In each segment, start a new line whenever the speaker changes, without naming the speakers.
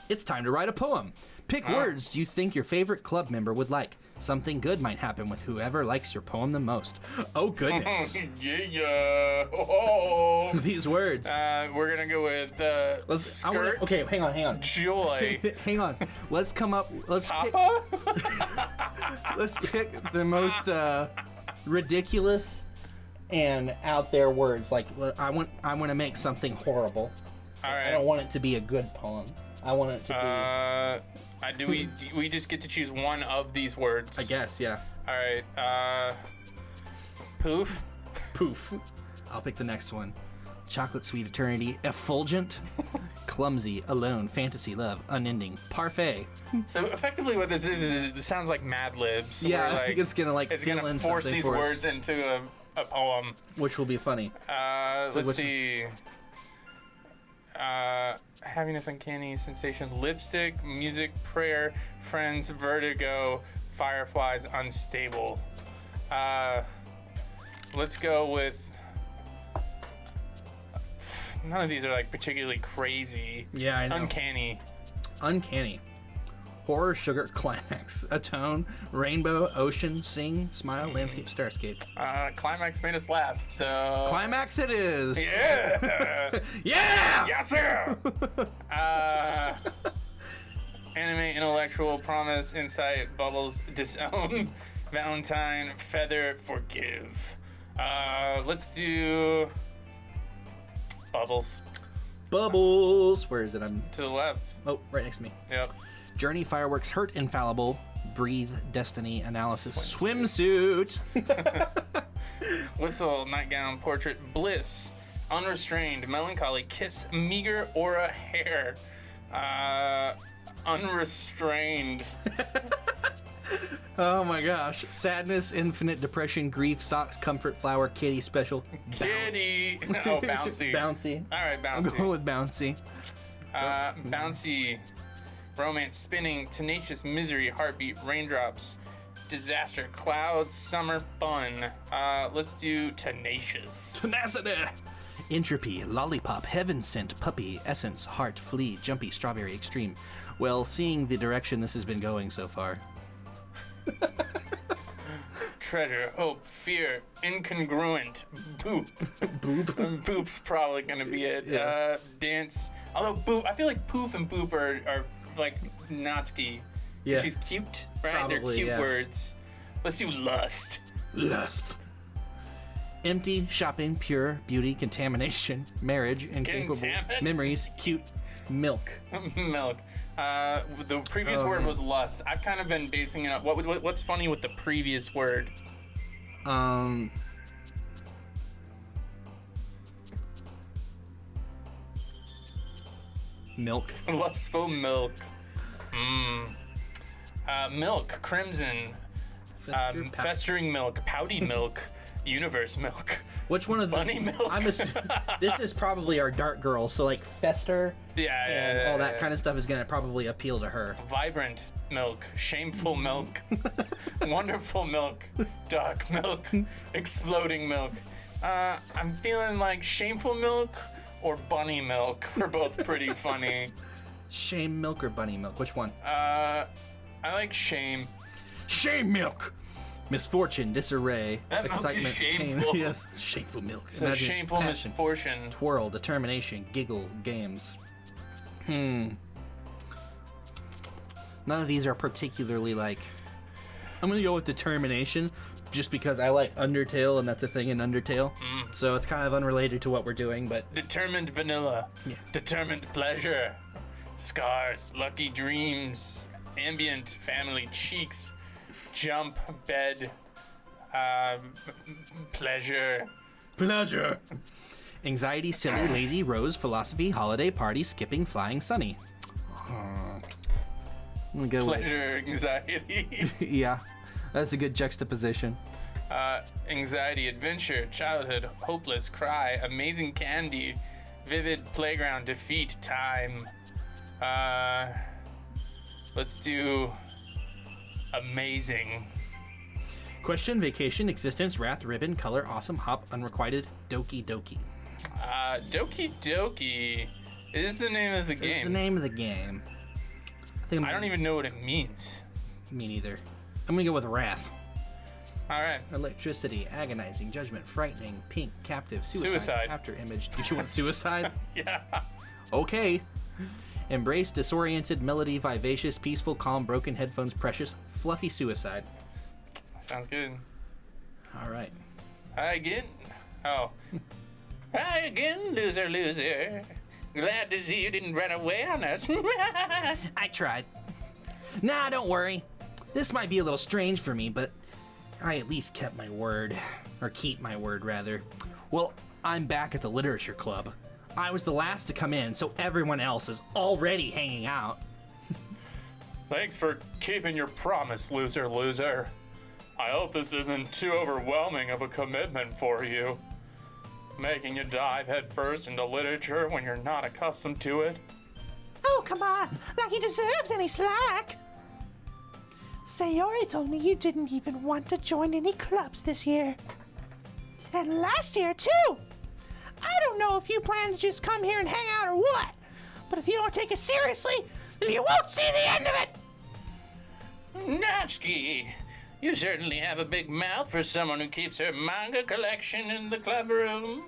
It's time to write a poem. Pick words you think your favorite club member would like. Something good might happen with whoever likes your poem the most. Oh, goodness.
Yeah. Oh.
These words.
We're going to go with skirt.
Okay, hang on.
Joy.
Hang on. Let's come up. Let's pick the most ridiculous and out there words. Like, I want to make something horrible.
All right.
I don't want it to be a good poem. I want it to
be. We just get to choose one of these words?
I guess, yeah.
All right. Poof.
Poof. I'll pick the next one. Chocolate sweet eternity, effulgent, clumsy, alone, fantasy, love, unending, parfait.
So effectively, what this is it sounds like Mad Libs.
Yeah, I think it's gonna
force these words into a poem,
which will be funny.
Let's see. Happiness, uncanny, sensation, lipstick, music, prayer, friends, vertigo, fireflies, unstable. Let's go with. None of these are like particularly crazy.
Yeah, I know.
Uncanny.
Horror, sugar, climax, atone, rainbow, ocean, sing, smile, landscape, starscape.
Climax made us laugh, so...
Climax it is!
Yeah!
Yeah!
Yes, sir! Anime, intellectual, promise, insight, bubbles, disown, Valentine, feather, forgive. Let's do... Bubbles.
Bubbles! Where is it? I'm...
To the left.
Oh, right next to me.
Yep.
Journey, fireworks, hurt, infallible, breathe, destiny, analysis, swimsuit.
Whistle, nightgown, portrait, bliss, unrestrained, melancholy, kiss, meager, aura, hair, unrestrained.
Oh my gosh. Sadness, infinite, depression, grief, socks, comfort, flower, kitty, special.
Kitty. Oh, bouncy.
Bouncy.
All right, bouncy.
I'm going with bouncy.
Bouncy. Romance, spinning, tenacious, misery, heartbeat, raindrops, disaster, clouds, summer, fun. Let's do tenacious.
Tenacity. Entropy, lollipop, heaven sent, puppy, essence, heart, flea, jumpy, strawberry, extreme. Well, seeing the direction this has been going so far.
Treasure, hope, fear, incongruent, boop.
Boop.
Boop's probably gonna be it.
Yeah.
Dance. Although boop, I feel like poof and boop are like Natsuki.
Yeah.
She's cute, right?
Probably,
They're cute
yeah.
words. Let's do lust.
Lust. Empty, shopping, pure, beauty, contamination, marriage, incapable, memories, cute, milk.
Milk. The previous word was lust. I've kind of been basing it up. What's funny with the previous word?
Milk.
Lustful milk. Milk. Crimson. Festering milk. Pouty milk. Universe milk.
Which one of the
bunny milk?
This is probably our dark girl, so like fester and all that kind of stuff is gonna probably appeal to her.
Vibrant milk, shameful milk, wonderful milk, dark milk, exploding milk. I'm feeling like shameful milk or bunny milk are both pretty funny.
Shame milk or bunny milk? Which one?
I like shame.
Shame milk. Misfortune, disarray,
That
excitement,
milk is shameful.
pain. Yes, shameful milk.
So
Imagine
shameful
passion,
misfortune.
twirl, determination, giggle, games. None of these are particularly like. I'm gonna go with determination, just because I like Undertale, and that's a thing in Undertale. So it's kind of unrelated to what we're doing, but.
Determined vanilla.
Yeah.
Determined pleasure. Scars, lucky dreams, ambient family cheeks. Jump, bed, pleasure.
Pleasure. Anxiety, silly, lazy, rose, philosophy, holiday, party, skipping, flying, sunny. I'm gonna go
Pleasure, anxiety.
with. Yeah, that's a good juxtaposition.
Anxiety, adventure, childhood, hopeless, cry, amazing candy, vivid, playground, defeat, time. Let's do amazing.
Question, vacation, existence, wrath, ribbon, color, awesome, hop, unrequited, Doki Doki.
Doki Doki is the name of the game.
It's the name of the game.
I don't even know what it means.
Me neither. I'm gonna go with wrath.
All right.
Electricity, agonizing, judgment, frightening, pink, captive,
Suicide.
After image. Did you want suicide?
Yeah.
Okay. Embrace, disoriented, melody, vivacious, peaceful, calm, broken, headphones, precious, fluffy suicide.
Sounds good.
All right.
Hi again. Oh. Hi again, loser, loser. Glad to see you didn't run away on us.
I tried. Nah, don't worry. This might be a little strange for me, but I at least kept my word. Or keep my word, rather. Well, I'm back at the Literature Club. I was the last to come in, so everyone else is already hanging out.
Thanks for keeping your promise, loser, loser. I hope this isn't too overwhelming of a commitment for you. Making you dive headfirst into literature when you're not accustomed to it.
Oh, come on. Like he deserves any slack. Sayori told me you didn't even want to join any clubs this year. And last year, too. I don't know if you plan to just come here and hang out or what, but if you don't take it seriously, you won't see the end of it.
Natsuki, you certainly have a big mouth for someone who keeps her manga collection in the club room.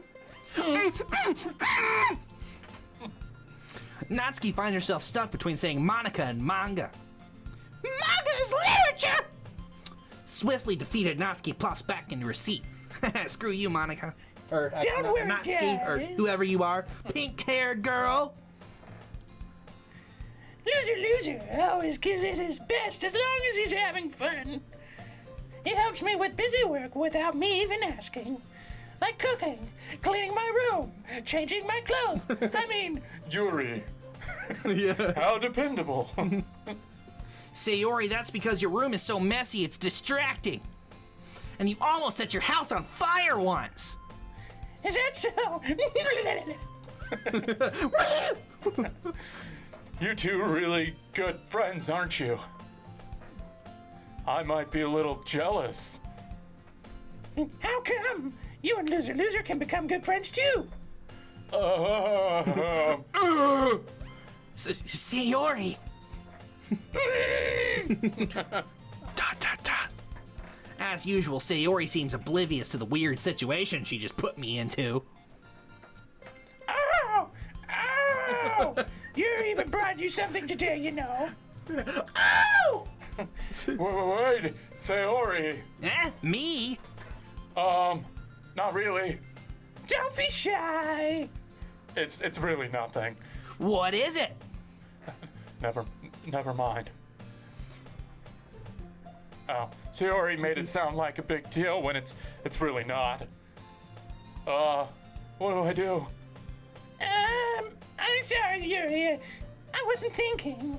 Natsuki finds herself stuck between saying Monika and manga.
Manga is literature!
Swiftly defeated, Natsuki plops back into her seat. Screw you, Monika. Or
Don't worry,
Natsuki, or
guys.
whoever you are. Pink-haired girl.
Loser, loser always gives it his best as long as he's having fun. He helps me with busy work without me even asking. Like cooking, cleaning my room, changing my clothes. I mean,
Yuri,
Yeah.
how dependable.
Sayori, that's because your room is so messy it's distracting. And you almost set your house on fire once.
is that so?
You two are really good friends, aren't you? I might be a little jealous.
How come? You and Loser Loser can become good friends too.
Sayori. Dot, dot, dot. As usual, Sayori seems oblivious to the weird situation she just put me into.
Ow! Ow! Yuri even brought you something today, you know. Ow!
Wait, Sayori.
Me?
Not really.
Don't be shy.
It's really nothing.
What is it?
Never mind. Oh, Sayori made it sound like a big deal when it's really not. What do I do?
I'm sorry, Yuri. I wasn't thinking.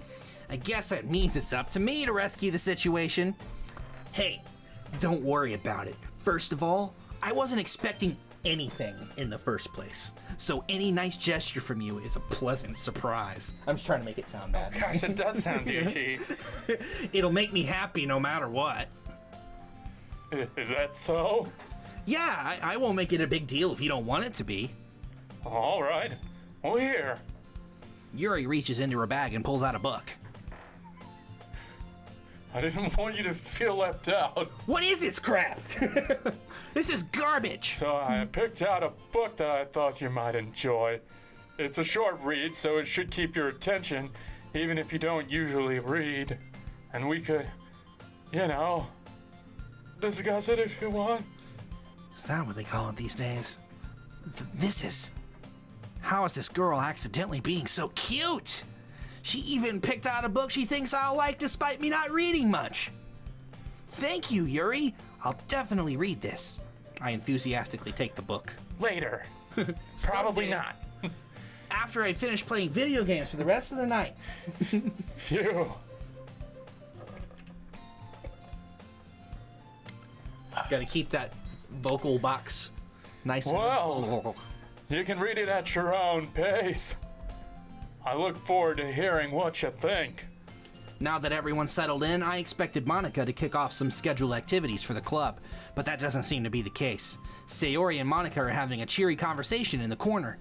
I guess that means it's up to me to rescue the situation. Hey, don't worry about it. First of all, I wasn't expecting anything in the first place. So any nice gesture from you is a pleasant surprise. I'm just trying to make it sound bad.
Gosh, it does sound douchey.
It'll make me happy no matter what.
Is that so?
Yeah, I won't make it a big deal if you don't want it to be.
All right. Well, here.
Yuri reaches into her bag and pulls out a book.
I didn't want you to feel left out.
What is this crap? This is garbage.
So I picked out a book that I thought you might enjoy. It's a short read, so it should keep your attention, even if you don't usually read. And we could, discuss it if you want.
Is that what they call it these days? This is... How is this girl accidentally being so cute? She even picked out a book she thinks I'll like despite me not reading much. Thank you, Yuri. I'll definitely read this. I enthusiastically take the book.
Later. Probably
Someday.
not.
After I finish playing video games for the rest of the night.
Phew.
Gotta keep that vocal box nice and...
Well. You can read it at your own pace. I look forward to hearing what you think.
Now that everyone's settled in, I expected Monika to kick off some scheduled activities for the club, but that doesn't seem to be the case. Sayori and Monika are having a cheery conversation in the corner.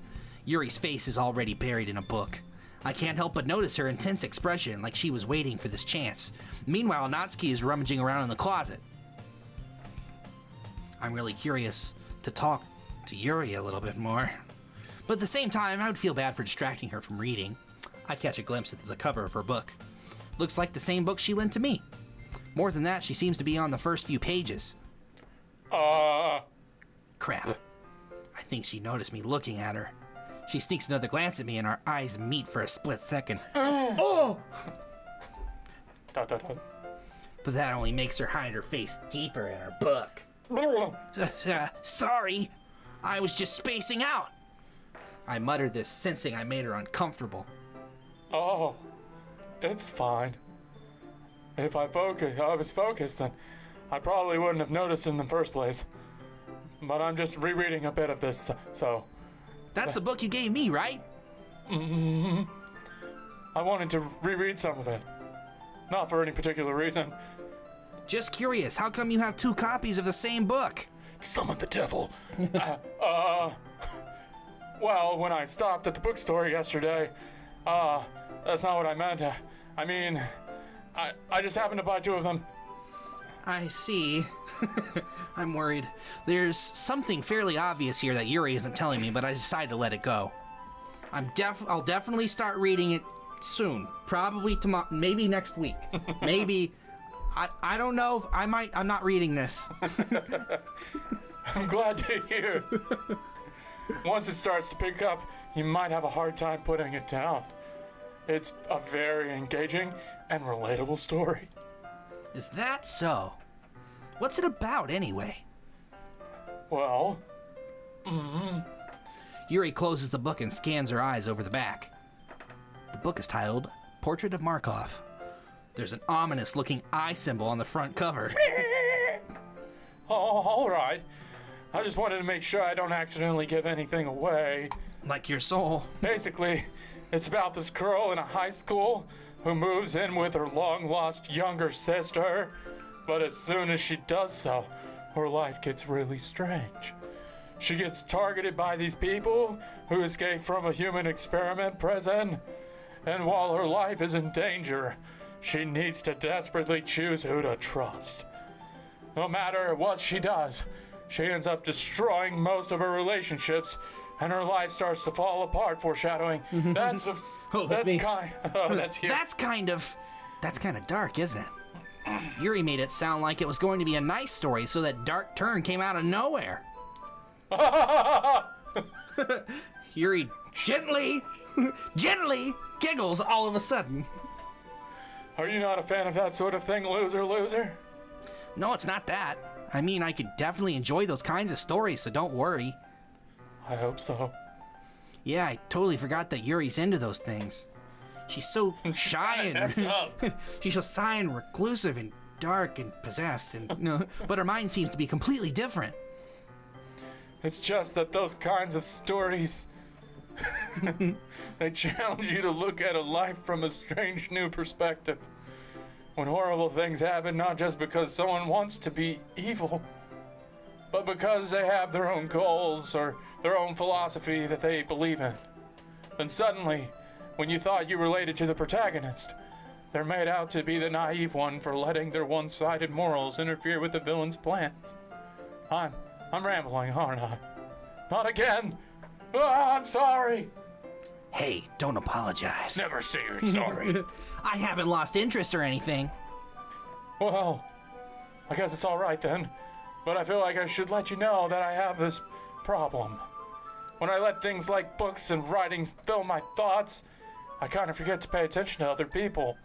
Yuri's face is already buried in a book. I can't help but notice her intense expression, like she was waiting for this chance. Meanwhile, Natsuki is rummaging around in the closet. I'm really curious to talk to Yuri a little bit more. But at the same time, I would feel bad for distracting her from reading. I catch a glimpse at the cover of her book. Looks like the same book she lent to me. More than that, she seems to be on the first few pages. Crap. I think she noticed me looking at her. She sneaks another glance at me and our eyes meet for a split second. Oh! But that only makes her hide her face deeper in her book. Sorry. I was just spacing out. I muttered this, sensing I made her uncomfortable.
Oh, it's fine. If I was focused, then I probably wouldn't have noticed in the first place. But I'm just rereading a bit of this, so...
That's the book you gave me, right?
I wanted to reread some of it. Not for any particular reason.
Just curious, how come you have 2 copies of the same book?
Summon the devil. Well, when I stopped at the bookstore yesterday, that's not what I meant. I mean, I just happened to buy 2 of them.
I see. I'm worried. There's something fairly obvious here that Yuri isn't telling me, but I decided to let it go. I'll definitely start reading it soon. Probably tomorrow, maybe next week. Maybe. I don't know if I'm not reading this.
I'm glad to hear. Once it starts to pick up, you might have a hard time putting it down. It's a very engaging and relatable story.
Is that so? What's it about, anyway?
Well,
Yuri closes the book and scans her eyes over the back. The book is titled Portrait of Markov. There's an ominous-looking eye symbol on the front cover.
Oh, all right. I just wanted to make sure I don't accidentally give anything away.
Like your soul.
Basically, it's about this girl in a high school who moves in with her long-lost younger sister. But as soon as she does so, her life gets really strange. She gets targeted by these people who escaped from a human experiment prison. And while her life is in danger, she needs to desperately choose who to trust. No matter what she does, she ends up destroying most of her relationships, and her life starts to fall apart, foreshadowing. That's
kind of dark, isn't it? Yuri made it sound like it was going to be a nice story, so that dark turn came out of nowhere. Yuri gently giggles all of a sudden.
Are you not a fan of that sort of thing, loser?
No, it's not that. I mean, I could definitely enjoy those kinds of stories, so don't worry.
I hope so.
Yeah, I totally forgot that Yuri's into those things. She's so shy and she's so shy and reclusive and dark and possessed, and but her mind seems to be completely different.
It's just that those kinds of stories, they challenge you to look at a life from a strange new perspective. When horrible things happen, not just because someone wants to be evil, but because they have their own goals or their own philosophy that they believe in. Then suddenly, when you thought you related to the protagonist, they're made out to be the naive one for letting their one-sided morals interfere with the villain's plans. I'm rambling, aren't I? Not again! I'm sorry!
Hey, don't apologize.
Never say you're sorry.
I haven't lost interest or anything.
Well, I guess it's all right then. But I feel like I should let you know that I have this problem. When I let things like books and writings fill my thoughts, I kind of forget to pay attention to other people.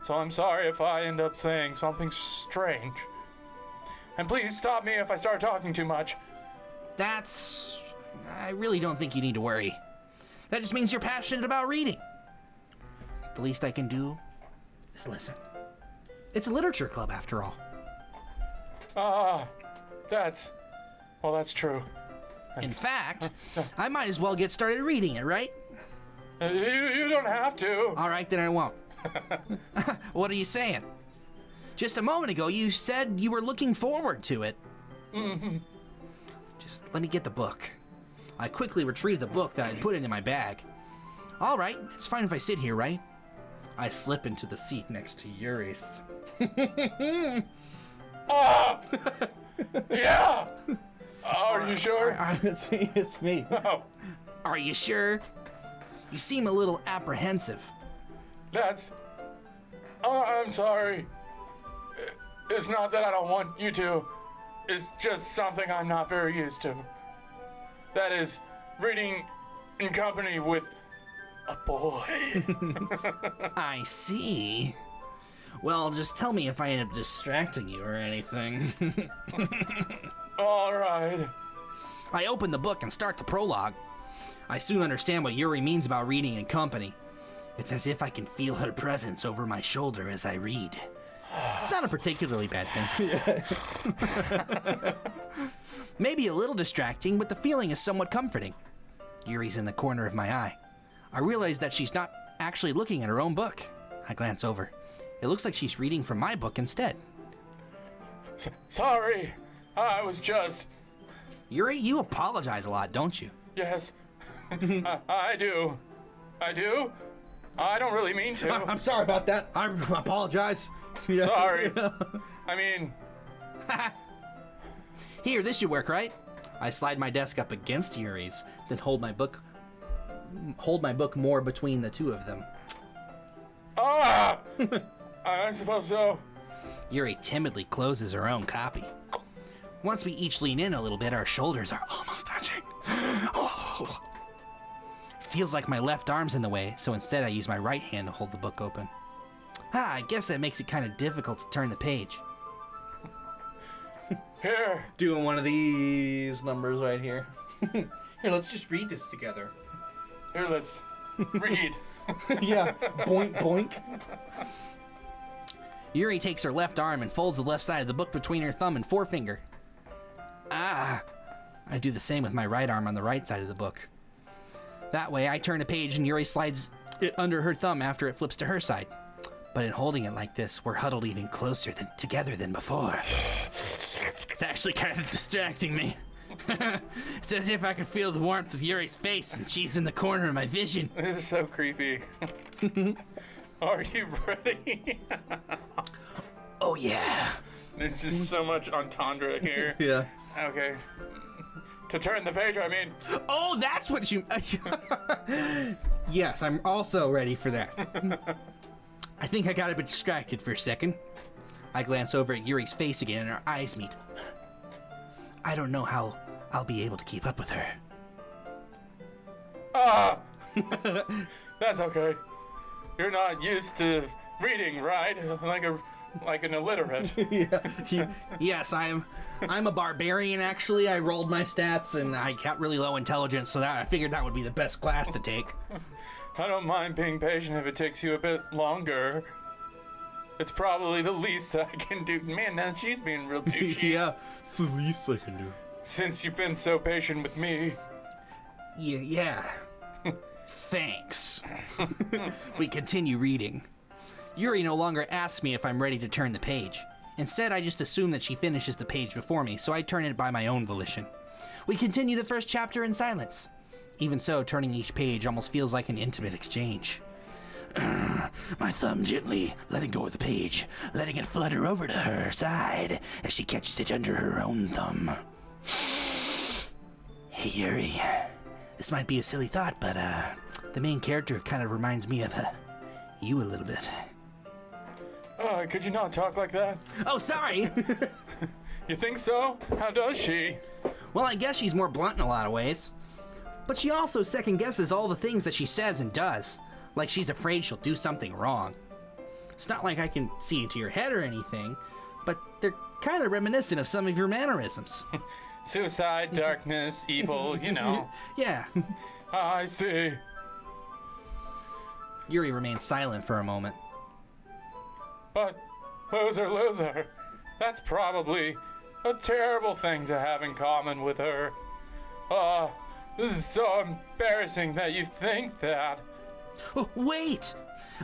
So I'm sorry if I end up saying something strange. And please stop me if I start talking too much.
I really don't think you need to worry. That just means you're passionate about reading. The least I can do is listen. It's a literature club, after all.
That's true.
In fact, I might as well get started reading it, right?
You don't have to.
All right, then I won't. What are you saying? Just a moment ago, you said you were looking forward to it. Just let me get the book. I quickly retrieved the book that I'd put into my bag. All right, it's fine if I sit here, right? I slip into the seat next to Yuri's.
Ah! Yeah! Are you sure?
It's me.
Oh,
Are you sure? You seem a little apprehensive.
that's... I'm sorry. It's not that I don't want you to. It's just something I'm not very used to. That is, reading in company with a boy.
I see. Well, just tell me if I end up distracting you or anything.
All right.
I open the book and start the prologue. I soon understand what Yuri means about reading in company. It's as if I can feel her presence over my shoulder as I read. It's not a particularly bad thing. Maybe a little distracting, but the feeling is somewhat comforting. Yuri's in the corner of my eye. I realize that she's not actually looking at her own book. I glance over. It looks like she's reading from my book instead.
Sorry. I was just...
Yuri, you apologize a lot, don't you?
Yes. I do. I do. I don't really mean to.
I'm sorry about that. I apologize. Yeah.
Sorry. I mean...
Here, this should work, right? I slide my desk up against Yuri's, then hold my book more between the two of them.
Ah! I suppose so.
Yuri timidly closes her own copy. Once we each lean in a little bit, our shoulders are almost touching. Oh. Feels like my left arm's in the way, so instead I use my right hand to hold the book open. I guess that makes it kind of difficult to turn the page.
Here.
Doing one of these numbers right here. Here, let's just read this together.
Here, let's read.
Yeah, boink, boink. Yuri takes her left arm and folds the left side of the book between her thumb and forefinger. I do the same with my right arm on the right side of the book. That way, I turn a page and Yuri slides it under her thumb after it flips to her side. But in holding it like this, we're huddled even closer together than before. It's actually kind of distracting me. It's as if I could feel the warmth of Yuri's face and she's in the corner of my vision.
This is so creepy. Are you ready?
Oh, yeah.
There's just so much entendre here.
Yeah.
Okay. To turn the page, I mean...
Oh, that's what you... Yes, I'm also ready for that. I think I got a bit distracted for a second. I glance over at Yuri's face again and our eyes meet. I don't know how I'll be able to keep up with her.
Ah! That's okay. You're not used to reading, right? Like an illiterate.
Yes, I'm a barbarian, actually. I rolled my stats and I got really low intelligence, so I figured that would be the best class to take.
I don't mind being patient if it takes you a bit longer. It's probably the least I can do. Man, now she's being real douchey.
Yeah, it's the least I can do.
Since you've been so patient with me.
Yeah. Thanks. We continue reading. Yuri no longer asks me if I'm ready to turn the page. Instead, I just assume that she finishes the page before me, so I turn it by my own volition. We continue the first chapter in silence. Even so, turning each page almost feels like an intimate exchange. My thumb gently letting go of the page, letting it flutter over to her side as she catches it under her own thumb. Hey Yuri, this might be a silly thought, but the main character kind of reminds me of you a little bit.
Could you not talk like that?
Oh, sorry!
You think so? How does she?
Well, I guess she's more blunt in a lot of ways. But she also second guesses all the things that she says and does. Like she's afraid she'll do something wrong. It's not like I can see into your head or anything, but they're kind of reminiscent of some of your mannerisms.
Suicide, darkness, evil, you know.
Yeah.
I see.
Yuri remains silent for a moment.
But loser, that's probably a terrible thing to have in common with her. This is so embarrassing that you think that.
Oh, wait!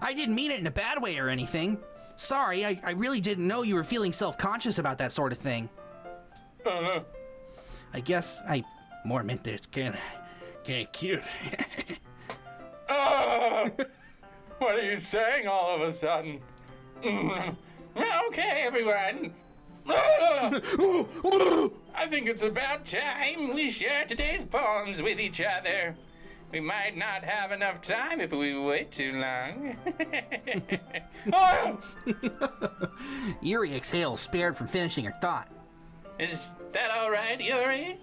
I didn't mean it in a bad way or anything. Sorry, I really didn't know you were feeling self-conscious about that sort of thing. I guess I more meant that it's kinda cute.
What are you saying all of a sudden? Okay, everyone. I think it's about time we share today's poems with each other. We might not have enough time if we wait too long.
Yuri exhales, spared from finishing her thought.
Is that all right, Yuri?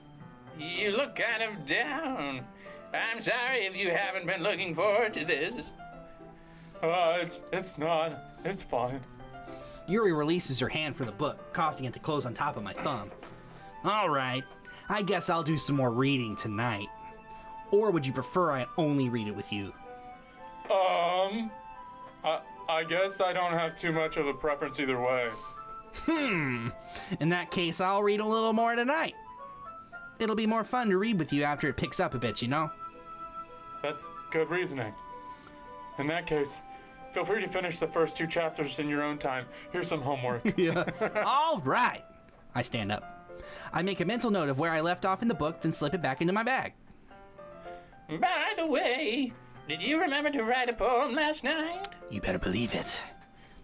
You look kind of down. I'm sorry if you haven't been looking forward to this. It's not. It's fine.
Yuri releases her hand from the book, causing it to close on top of my thumb. All right, I guess I'll do some more reading tonight. Or would you prefer I only read it with you?
I guess I don't have too much of a preference either way.
In that case, I'll read a little more tonight. It'll be more fun to read with you after it picks up a bit, you know?
That's good reasoning. In that case, feel free to finish the first 2 chapters in your own time. Here's some homework.
Yeah. All right. I stand up. I make a mental note of where I left off in the book, then slip it back into my bag.
By the way, did you remember to write a poem last night?
You better believe it.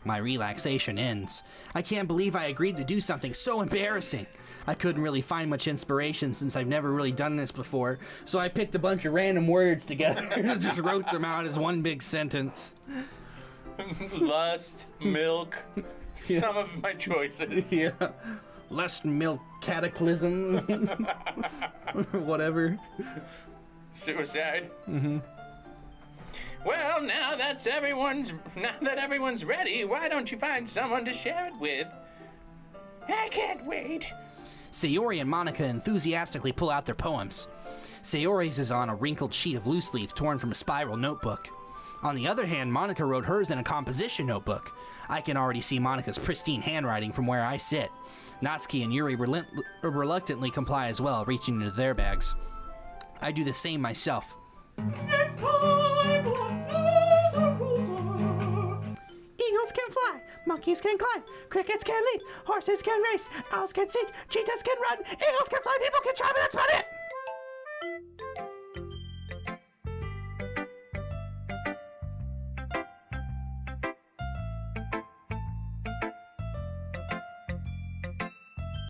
My relaxation ends. I can't believe I agreed to do something so embarrassing. I couldn't really find much inspiration since I've never really done this before, so I picked a bunch of random words together and just wrote them out as one big sentence.
Lust, milk, some of my choices.
Yeah. Lust, milk, cataclysm. Whatever.
Suicide. Mm-hmm. Well, now that everyone's ready, why don't you find someone to share it with? I can't wait.
Sayori and Monika enthusiastically pull out their poems. Sayori's is on a wrinkled sheet of loose leaf torn from a spiral notebook. On the other hand, Monika wrote hers in a composition notebook. I can already see Monika's pristine handwriting from where I sit. Natsuki and Yuri reluctantly comply as well, reaching into their bags. I do the same myself.
Next time on Loser. Eagles can fly, monkeys can climb, crickets can leap, horses can race, owls can sing, cheetahs can run, eagles can fly, people can chime, and that's about it!